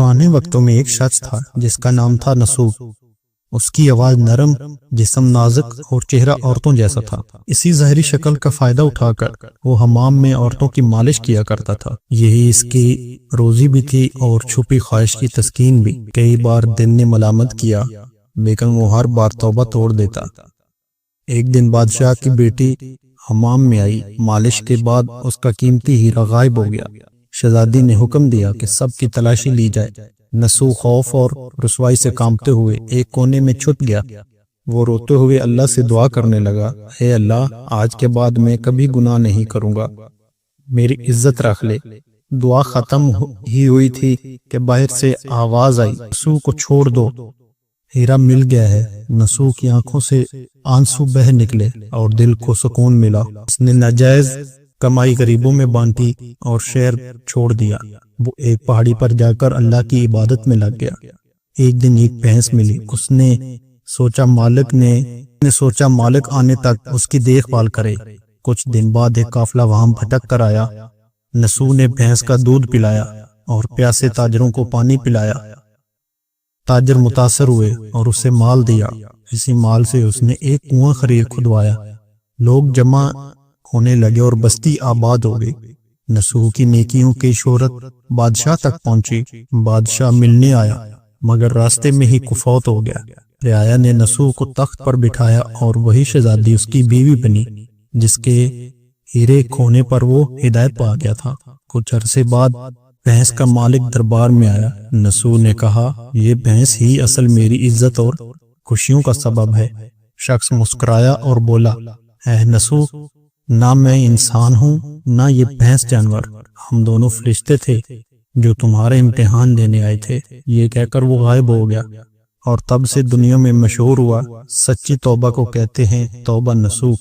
پرانے وقتوں میں ایک شخص تھا جس کا نام تھا نسوح۔ اس کی آواز نرم، جسم نازک اور چہرہ عورتوں جیسا تھا۔ اسی ظاہری شکل کا فائدہ اٹھا کر وہ حمام میں عورتوں کی مالش کیا کرتا تھا۔ یہی اس کی روزی بھی تھی اور چھپی خواہش کی تسکین بھی۔ کئی بار دل نے ملامت کیا لیکن وہ ہر بار توبہ توڑ دیتا۔ ایک دن بادشاہ کی بیٹی حمام میں آئی۔ مالش کے بعد اس کا قیمتی ہیرا غائب ہو گیا۔ شہزادی نے حکم دیا کہ سب کی تلاشی لی جائے۔ نسوح خوف اور رسوائی سے کانپتے ہوئے ایک کونے میں چھپ گیا۔ وہ روتے ہوئے اللہ سے دعا کرنے لگا، اے اللہ، آج کے بعد میں کبھی گناہ نہیں کروں گا، میری عزت رکھ لے۔ دعا ختم ہی ہوئی تھی کہ باہر سے آواز آئی، نسوح کو چھوڑ دو، ہیرا مل گیا ہے۔ نسوح کی آنکھوں سے آنسو بہہ نکلے اور دل کو سکون ملا۔ اس نے ناجائز کمائی غریبوں میں بانٹی اور شہر چھوڑ دیا۔ وہ ایک پہاڑی پر جا کر اللہ کی عبادت میں لگ گیا۔ ایک دن ایک بھینس ملی۔ اس نے سوچا مالک آنے تک اس کی دیکھ بھال کرے۔ کچھ دن بعد ایک قافلہ وہاں بھٹک کر آیا۔ نسوح نے بھینس کا دودھ پلایا اور پیاسے تاجروں کو پانی پلایا۔ تاجر متاثر ہوئے اور اسے مال دیا۔ اسی مال سے اس نے ایک کنواں خرید کھدوایا۔ لوگ جمع ہونے لگے اور بستی آباد ہو گئی۔ نسوح کی نیکیوں کی شہرت بادشاہ تک پہنچی۔ بادشاہ ملنے آیا مگر راستے میں ہی فوت ہو گیا۔ رعایا نے نسوح کو تخت پر بٹھایا اور وہی شہزادی اس کی بیوی بنی جس کے ہیرے کھونے پر وہ ہدایت پا گیا تھا۔ کچھ عرصے بعد بھینس کا مالک دربار میں آیا۔ نسوح نے کہا، یہ بھینس ہی اصل میری عزت اور خوشیوں کا سبب ہے۔ شخص مسکرایا اور بولا، اے نسوح، نہ میں انسان ہوں نہ یہ بھینس جانور، ہم دونوں فرشتے تھے جو تمہارے امتحان لینے آئے تھے۔ یہ کہہ کر وہ غائب ہو گیا اور تب سے دنیا میں مشہور ہوا۔ سچی توبہ کو کہتے ہیں توبہ نسوح۔